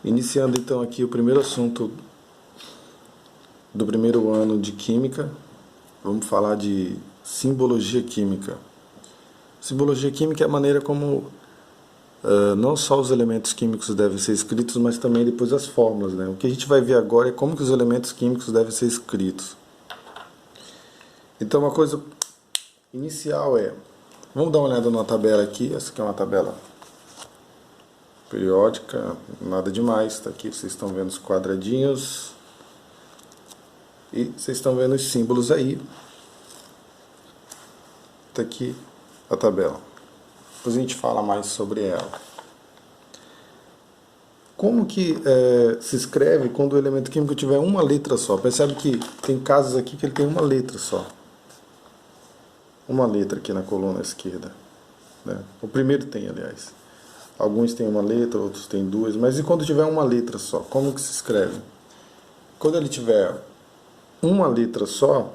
Iniciando então aqui o primeiro assunto do primeiro ano de Química, vamos falar de simbologia química. Simbologia química é a maneira como não só os elementos químicos devem ser escritos, mas também depois as fórmulas, né? O que a gente vai ver agora é como que os elementos químicos devem ser escritos. Então uma coisa inicial vamos dar uma olhada numa tabela aqui, essa aqui é uma tabela periódica, nada demais, está aqui, vocês estão vendo os quadradinhos e vocês estão vendo os símbolos aí, está aqui a tabela, depois a gente fala mais sobre ela. Como que se escreve quando o elemento químico tiver uma letra só? Percebe que tem casos aqui que ele tem uma letra só, uma letra aqui na coluna esquerda, né? O primeiro tem, aliás. Alguns têm uma letra, outros têm duas, mas e quando tiver uma letra só? Como que se escreve? Quando ele tiver uma letra só,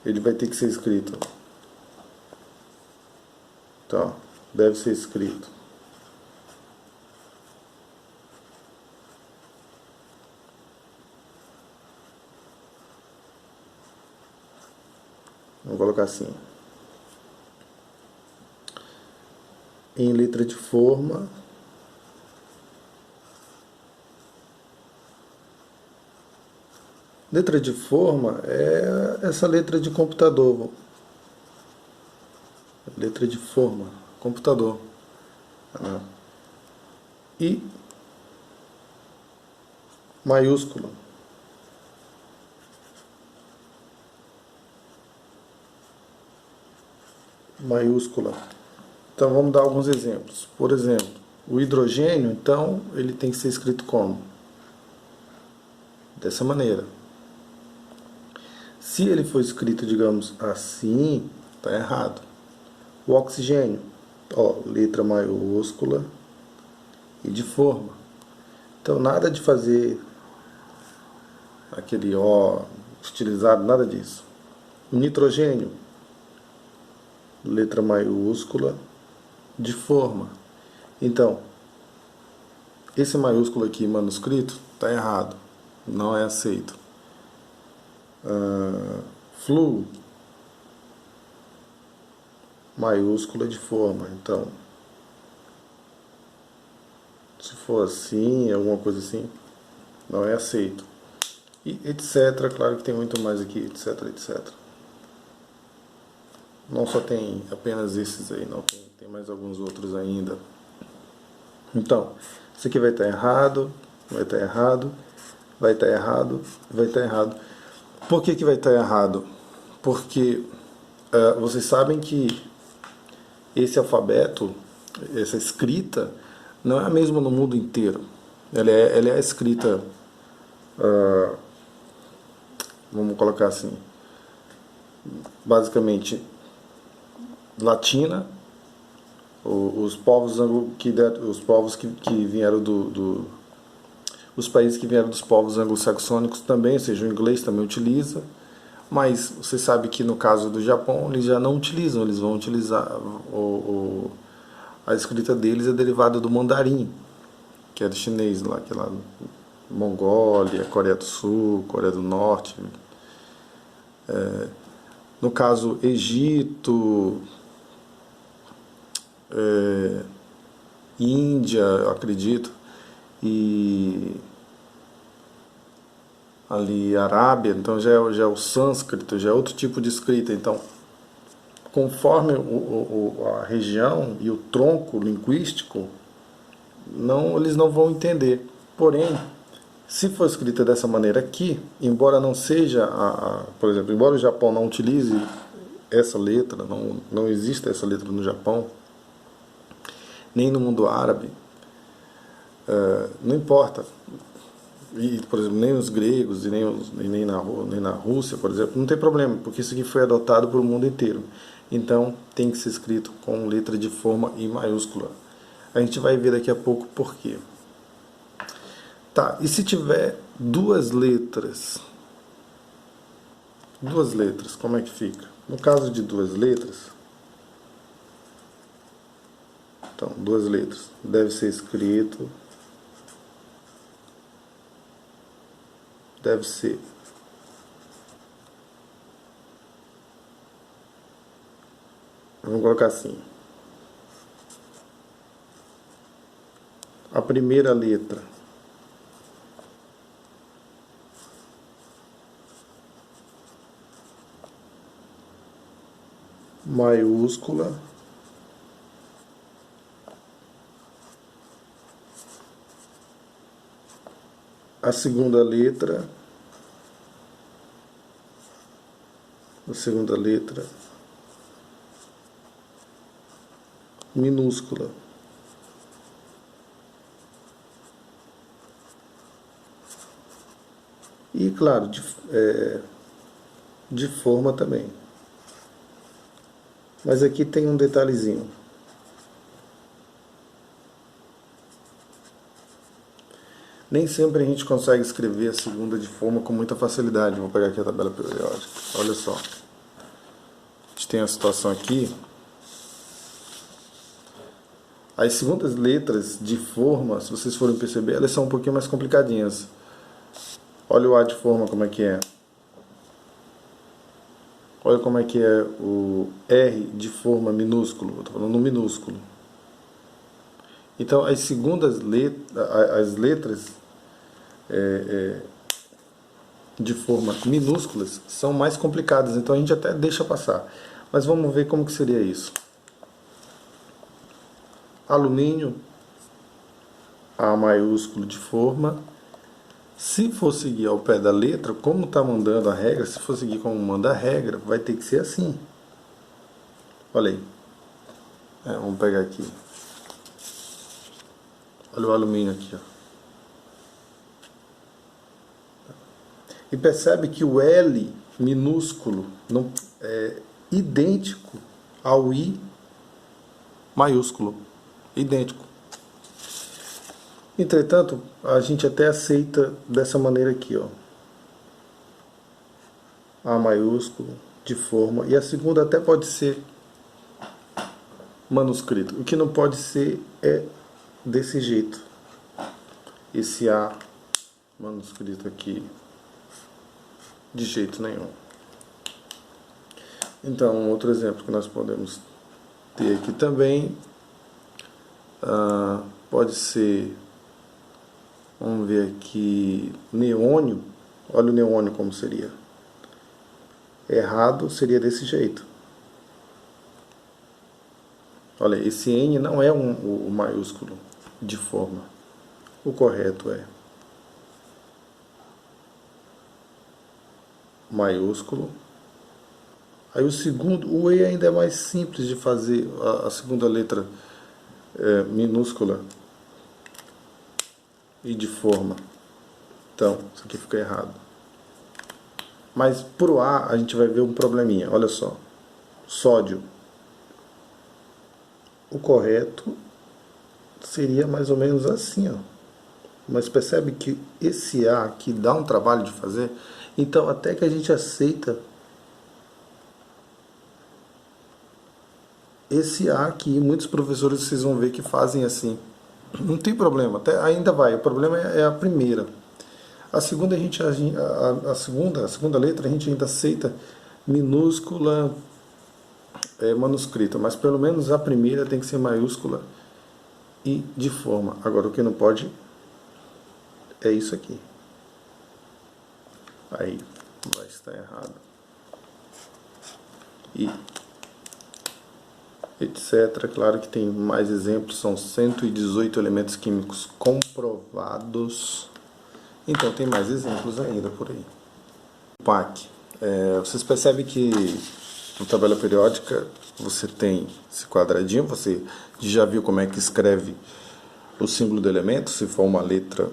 ele vai ter que ser escrito. Então, deve ser escrito. Vou colocar assim. Em letra de forma. Letra de forma é essa letra de computador. Letra de forma, computador. E maiúscula. Maiúscula. Então vamos dar alguns exemplos. Por exemplo, o hidrogênio, então, ele tem que ser escrito como? Dessa maneira. Se ele for escrito, digamos, assim, está errado. O oxigênio, ó, letra maiúscula e de forma. Então nada de fazer aquele O estilizado, nada disso. O nitrogênio, letra maiúscula de forma. Então, esse maiúsculo aqui manuscrito está errado, não é aceito. Flu, maiúscula de forma. Então, se for assim, alguma coisa assim, não é aceito. E etc. Claro que tem muito mais aqui, etc, etc. Não só tem apenas esses aí, não, tem mais alguns outros ainda. Então, isso aqui vai estar errado, vai estar errado, vai estar errado, vai estar errado. Por que vai estar errado? Porque vocês sabem que esse alfabeto, essa escrita, não é a mesma no mundo inteiro. Ela é escrita, vamos colocar assim, basicamente latina. Os povos que vieram os países que vieram dos povos anglo-saxônicos também, ou seja, o inglês também utiliza, mas você sabe que no caso do Japão eles já não utilizam, eles vão utilizar a escrita deles é derivada do mandarim, que é do chinês lá, que é lá Mongólia, Coreia do Sul, Coreia do Norte. No caso Egito, Índia, eu acredito, e ali Arábia, então já é o sânscrito, já é outro tipo de escrita. Então, conforme a região e o tronco linguístico, eles não vão entender. Porém, se for escrita dessa maneira aqui, embora não seja, por exemplo, embora o Japão não utilize essa letra, não exista essa letra no Japão, nem no mundo árabe, não importa. E, por exemplo, nem os gregos e nem na Rússia, por exemplo, não tem problema, porque isso aqui foi adotado para o mundo inteiro. Então tem que ser escrito com letra de forma I maiúscula. A gente vai ver daqui a pouco por quê. Tá, e se tiver duas letras, como é que fica? No caso de duas letras, Então, duas letras. Deve ser escrito. Deve ser. Vamos colocar assim. A primeira letra maiúscula, a segunda letra minúscula. E claro, de forma também. Mas aqui tem um detalhezinho. Nem sempre a gente consegue escrever a segunda de forma com muita facilidade. Vou pegar aqui a tabela periódica. Olha só. A gente tem a situação aqui. As segundas letras de forma, se vocês forem perceber, elas são um pouquinho mais complicadinhas. Olha o A de forma como é que é. Olha como é que é o R de forma minúsculo. Eu estou falando no minúsculo. Então, as segundas letras, as letras de forma minúsculas são mais complicadas. Então, a gente até deixa passar. Mas vamos ver como que seria isso. Alumínio, A maiúsculo de forma. Se for seguir ao pé da letra, como está mandando a regra, se for seguir como manda a regra, vai ter que ser assim. Olha aí. Vamos pegar aqui. Olha o alumínio aqui, ó. E percebe que o L minúsculo não é idêntico ao I maiúsculo. Idêntico. Entretanto, a gente até aceita dessa maneira aqui, ó. A maiúsculo, de forma. E a segunda até pode ser manuscrito. O que não pode ser é desse jeito. Esse A manuscrito aqui. De jeito nenhum. Então, outro exemplo que nós podemos ter aqui também. Pode ser... Vamos ver aqui, neônio. Olha o neônio como seria. Errado seria desse jeito. Olha, esse N não é o maiúsculo de forma. O correto é maiúsculo. Aí o segundo, o E ainda é mais simples de fazer, a segunda letra minúscula e de forma. Então, isso aqui fica errado. Mas pro A a gente vai ver um probleminha. Olha só. Sódio. O correto seria mais ou menos assim, ó. Mas percebe que esse A aqui dá um trabalho de fazer. Então, até que a gente aceita esse A aqui, muitos professores vocês vão ver que fazem assim. Não tem problema, até ainda vai. O problema é a primeira. A segunda a segunda letra a gente ainda aceita minúscula manuscrita, mas pelo menos a primeira tem que ser maiúscula e de forma. Agora o que não pode é isso aqui. Aí vai estar errado. E etc. Claro que tem mais exemplos, são 118 elementos químicos comprovados. Então tem mais exemplos ainda por aí. PAC. Vocês percebem que na tabela periódica você tem esse quadradinho, você já viu como é que escreve o símbolo do elemento, se for uma letra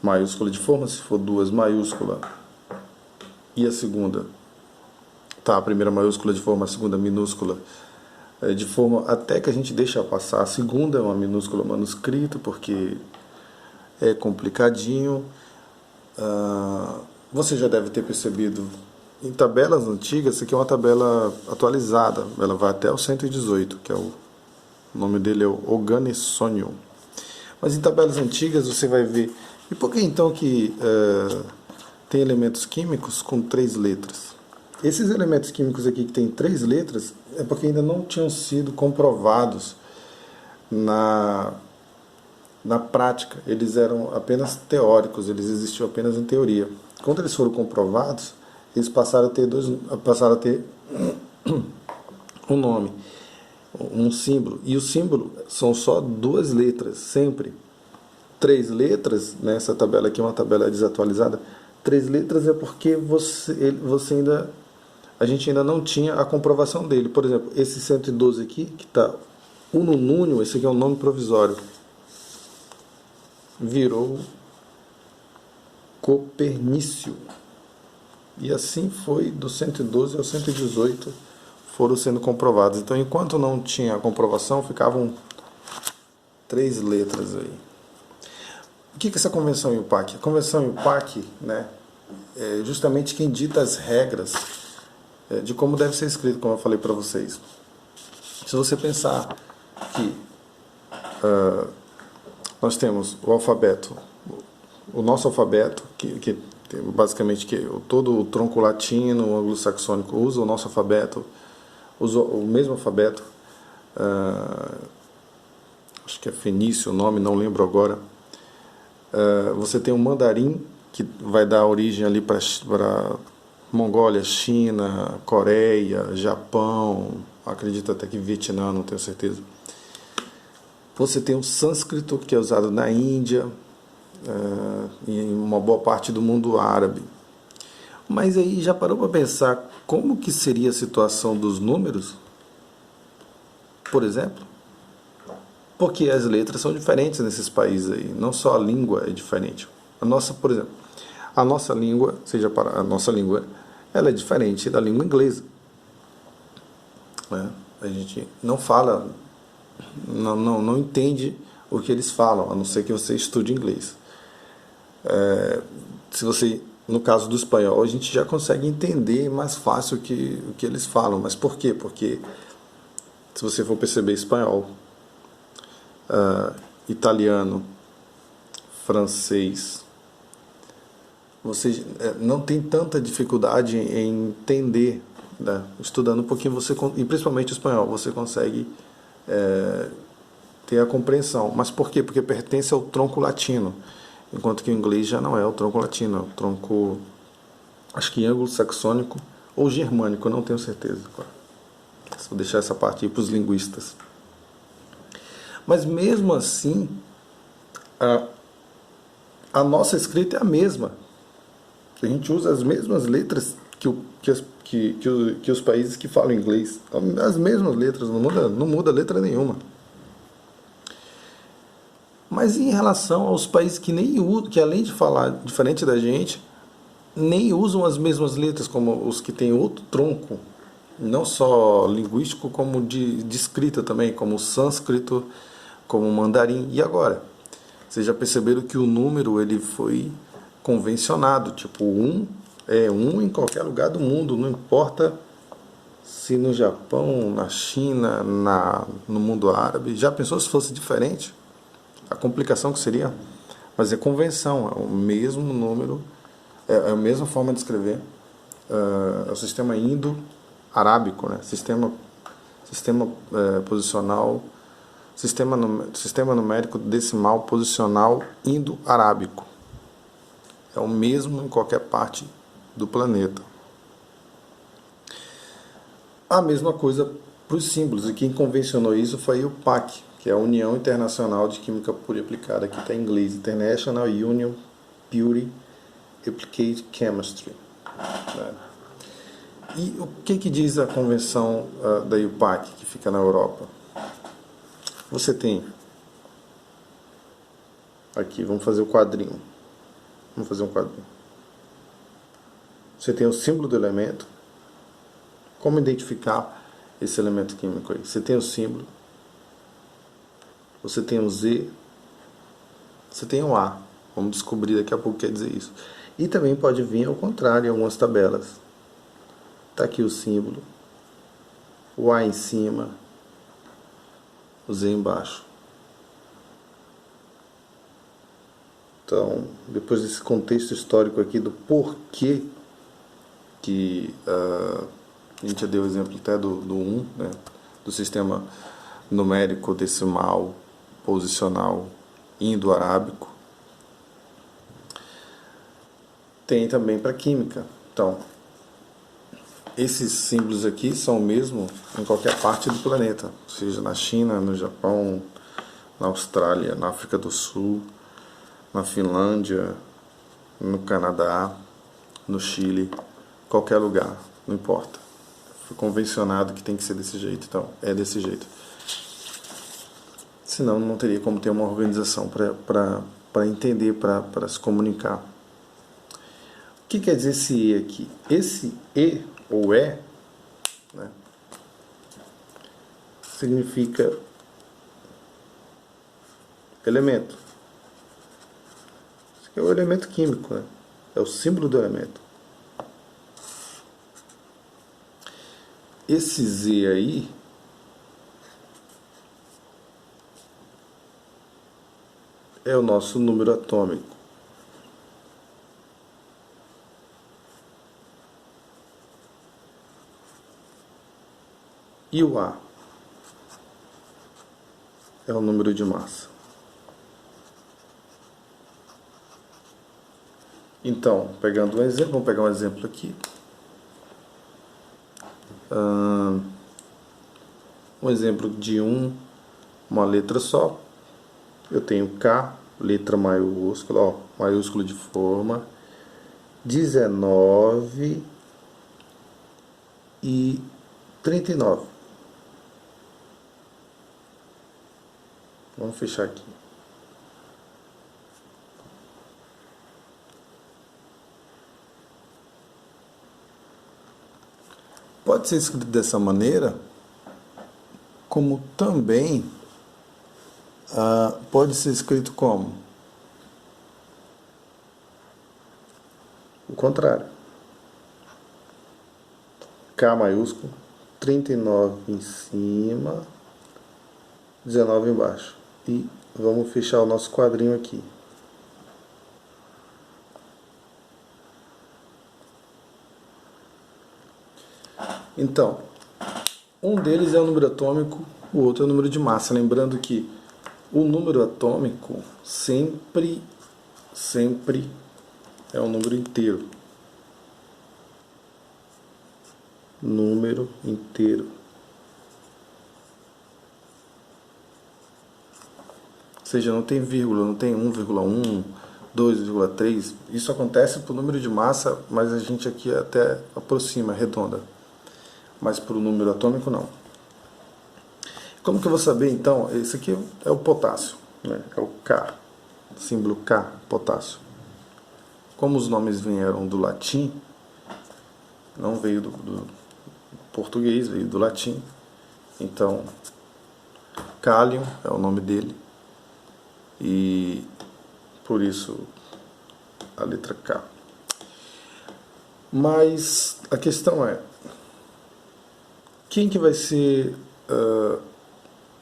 maiúscula de forma, se for duas maiúscula e a segunda, tá, a primeira maiúscula de forma, a segunda minúscula de forma, até que a gente deixa passar. A segunda é uma minúscula manuscrita, porque é complicadinho. Você já deve ter percebido em tabelas antigas, isso aqui é uma tabela atualizada, ela vai até o 118, que é o O nome dele é o Oganesonium. Mas em tabelas antigas você vai ver. E por que então que tem elementos químicos com 3 letras? Esses elementos químicos aqui que tem 3 letras é porque ainda não tinham sido comprovados na prática. Eles eram apenas teóricos, eles existiam apenas em teoria. Quando eles foram comprovados, eles passaram a ter um nome, um símbolo. E o símbolo são só 2 letras, sempre. 3 letras, nessa tabela aqui é uma tabela desatualizada, 3 letras é porque a gente ainda não tinha a comprovação dele. Por exemplo, esse 112 aqui, que está ununúnio, esse aqui é um nome provisório, virou Copernício. E assim foi do 112 ao 118 foram sendo comprovados. Então, enquanto não tinha a comprovação, ficavam 3 letras aí. O que é essa Convenção IUPAC? A Convenção IUPAC, né, é justamente quem dita as regras de como deve ser escrito, como eu falei para vocês. Se você pensar que nós temos o alfabeto, o nosso alfabeto, que basicamente todo o tronco latino, o anglo-saxônico usa o nosso alfabeto, usa o mesmo alfabeto, acho que é fenício o nome, não lembro agora. Você tem o mandarim, que vai dar origem ali para Mongólia, China, Coreia, Japão, acredito até que Vietnã, não tenho certeza. Você tem o sânscrito, que é usado na Índia, e em uma boa parte do mundo árabe. Mas aí já parou para pensar como que seria a situação dos números? Por exemplo? Porque as letras são diferentes nesses países aí, não só a língua é diferente. Por exemplo, a nossa língua, ela é diferente da língua inglesa. Né? A gente não fala, não entende o que eles falam, a não ser que você estude inglês. Se você, no caso do espanhol, a gente já consegue entender mais fácil o que eles falam. Mas por quê? Porque se você for perceber espanhol, italiano, francês, você não tem tanta dificuldade em entender, né? Estudando um pouquinho, e principalmente o espanhol, você consegue ter a compreensão. Mas por quê? Porque pertence ao tronco latino, enquanto que o inglês já não é o tronco latino, é o tronco, acho que anglo-saxônico ou germânico, eu não tenho certeza. Vou deixar essa parte aí para os linguistas. Mas mesmo assim, a nossa escrita é a mesma. A gente usa as mesmas letras que os países que falam inglês. As mesmas letras, não muda letra nenhuma. Mas em relação aos países que além de falar diferente da gente, nem usam as mesmas letras, como os que têm outro tronco, não só linguístico, como de escrita também, como o sânscrito, como o mandarim. E agora? Vocês já perceberam que o número ele foi convencionado, tipo 1 é 1 em qualquer lugar do mundo, não importa se no Japão, na China, no mundo árabe. Já pensou se fosse diferente? A complicação que seria? Mas é convenção, é o mesmo número, é a mesma forma de escrever. É o sistema indo-arábico, né? Sistema posicional, sistema numérico decimal posicional indo-arábico. É o mesmo em qualquer parte do planeta. A mesma coisa para os símbolos, e quem convencionou isso foi o PAC, que é a União Internacional de Química Pura e Aplicada, que está em inglês, International Union Pure Applied Chemistry. Né? E o que diz a convenção da IUPAC, que fica na Europa? Você tem aqui, vamos fazer o quadrinho. Vamos fazer um quadrinho. Você tem o símbolo do elemento. Como identificar esse elemento químico aí? Você tem o símbolo. Você tem o Z. Você tem o A. Vamos descobrir daqui a pouco o que quer dizer isso. E também pode vir ao contrário em algumas tabelas. Está aqui o símbolo. O A em cima. o Z embaixo. Então, depois desse contexto histórico aqui do porquê que a gente já deu o exemplo até do 1, né, do sistema numérico decimal posicional indo-arábico, tem também para química. Então, esses símbolos aqui são o mesmo em qualquer parte do planeta, seja na China, no Japão, na Austrália, na África do Sul, na Finlândia, no Canadá, no Chile, qualquer lugar, não importa. Foi convencionado que tem que ser desse jeito, então é desse jeito. Senão não teria como ter uma organização para entender, para se comunicar. O que quer dizer esse E aqui? Esse E ou E, né, significa elemento. Esse aqui é o elemento químico, né? É o símbolo do elemento. Esse Z aí é o nosso número atômico. E o A é o número de massa. Então, pegando um exemplo, vamos pegar um exemplo aqui. Um exemplo de uma letra só. Eu tenho K, letra maiúscula, ó, maiúsculo de forma, 19 e 39. Vamos fechar aqui. Pode ser escrito dessa maneira, como também pode ser escrito como o contrário. K maiúsculo, 39 em cima, 19 embaixo. E vamos fechar o nosso quadrinho aqui. Então, um deles é o número atômico, o outro é o número de massa. Lembrando que o número atômico sempre é um número inteiro. Número inteiro. Ou seja, não tem vírgula, não tem 1,1, 2,3. Isso acontece para o número de massa, mas a gente aqui até aproxima, arredonda. Mas para o número atômico não. Como que eu vou saber então? Esse aqui é o potássio, né? É o K, símbolo K, potássio. Como os nomes vieram do latim, não veio do português, veio do latim. Então, cálium é o nome dele. E por isso a letra K. Mas a questão é, quem que vai ser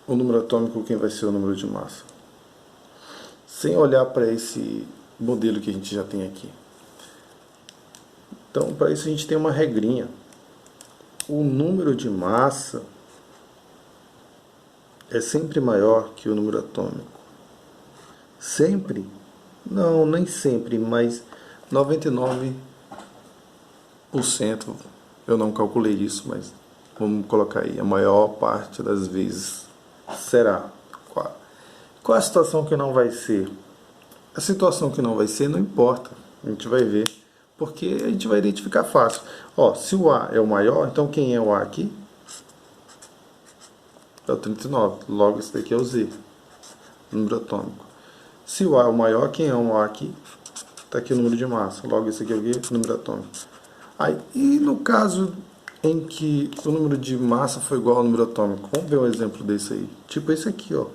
o número atômico, quem vai ser o número de massa? Sem olhar para esse modelo que a gente já tem aqui. Então, para isso a gente tem uma regrinha. O número de massa é sempre maior que o número atômico. Sempre? Não, nem sempre, mas 99%, eu não calculei isso, mas vamos colocar aí, a maior parte das vezes será. Qual a situação que não vai ser? A situação que não vai ser não importa, a gente vai ver, porque a gente vai identificar fácil. Ó, se o A é o maior, então quem é o A aqui? É o 39, logo esse daqui é o Z, número atômico. Se o A é o maior, quem é o A aqui? Está aqui o número de massa, logo esse aqui é o número atômico. Aí, e no caso em que o número de massa foi igual ao número atômico, vamos ver um exemplo desse aí. Tipo esse aqui, ó.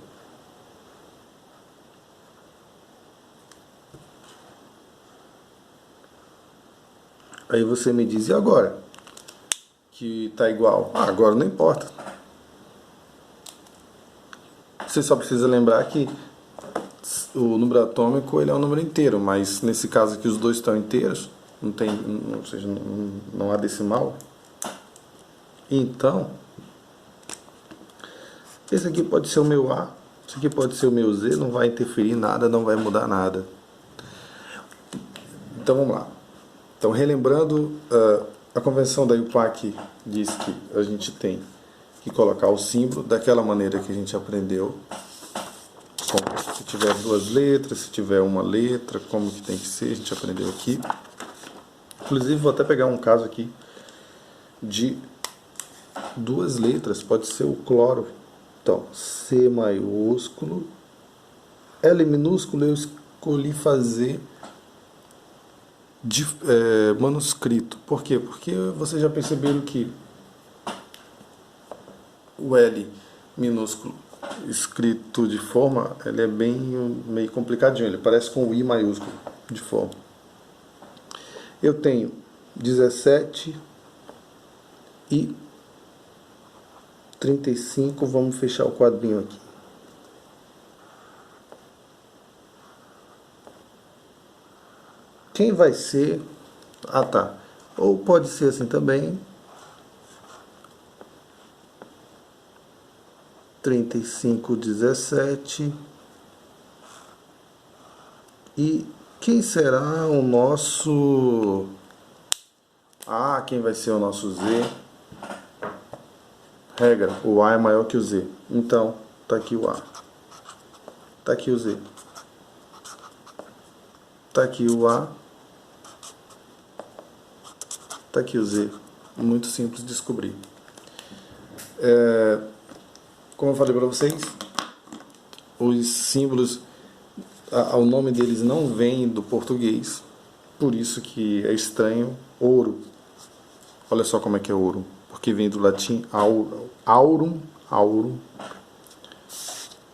Aí você me diz, e agora? Que está igual. Ah, agora não importa. Você só precisa lembrar que o número atômico ele é um número inteiro, mas nesse caso aqui os dois estão inteiros, não tem, ou seja, não há decimal. Então, esse aqui pode ser o meu A, esse aqui pode ser o meu Z, não vai interferir em nada, não vai mudar nada. Então vamos lá. Então, relembrando, a convenção da IUPAC diz que a gente tem que colocar o símbolo daquela maneira que a gente aprendeu. Se tiver duas letras, se tiver uma letra, como que tem que ser, a gente aprendeu aqui. Inclusive, vou até pegar um caso aqui de duas letras, pode ser o cloro. Então, C maiúsculo, L minúsculo, eu escolhi fazer manuscrito. Por quê? Porque vocês já perceberam que o L minúsculo escrito de forma, ele é meio complicadinho, ele parece com o I maiúsculo de forma. Eu tenho 17 e 35, vamos fechar o quadrinho aqui. Quem vai ser? Ah, tá. Ou pode ser assim também. 35, 17. E quem será o nosso... Ah, quem vai ser o nosso Z? Regra, o A é maior que o Z. Então, tá aqui o A. Tá aqui o Z. Tá aqui o A. Tá aqui o Z. Muito simples de descobrir. Como eu falei para vocês, os símbolos, o nome deles não vem do português, por isso que é estranho. Ouro, olha só como é que é ouro, porque vem do latim aurum.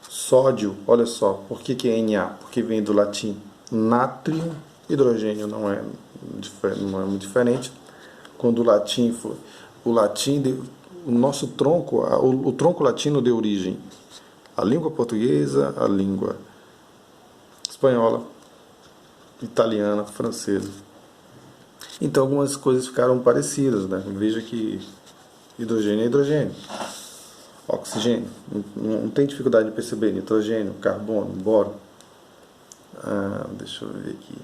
Sódio, olha só, por que é Na? Porque vem do latim nátrio. Hidrogênio não é muito diferente. Quando o latim foi, o nosso tronco, o tronco latino deu origem à língua portuguesa, à língua espanhola, italiana, francesa. Então algumas coisas ficaram parecidas, né? Veja que hidrogênio é hidrogênio, oxigênio, não tem dificuldade de perceber, nitrogênio, carbono, boro. Deixa eu ver aqui.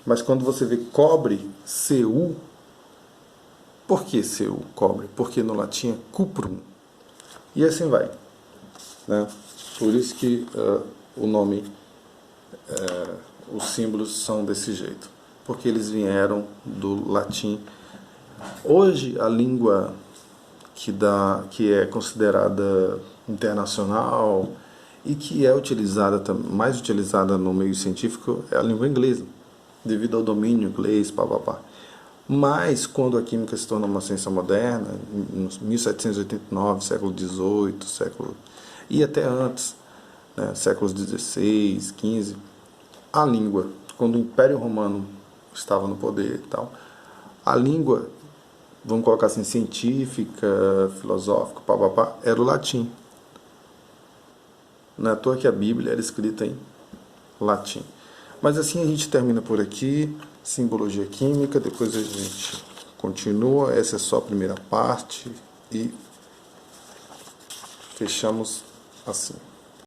Mas quando você vê cobre, Cu, por que Cu, cobre? Porque no latim é cuprum. E assim vai, né? Por isso que o nome, os símbolos são desse jeito, porque eles vieram do latim. Hoje a língua que é considerada internacional e que é mais utilizada no meio científico é a língua inglesa, devido ao domínio inglês, papapá. Mas quando a química se tornou uma ciência moderna, em 1789, século XVIII, e até antes, né, séculos XVI, XV, a língua, quando o Império Romano estava no poder e tal, a língua, vamos colocar assim, científica, filosófica, papapá, era o latim. Não é à toa que a Bíblia era escrita em latim. Mas assim a gente termina por aqui, simbologia química, depois a gente continua, essa é só a primeira parte e fechamos assim.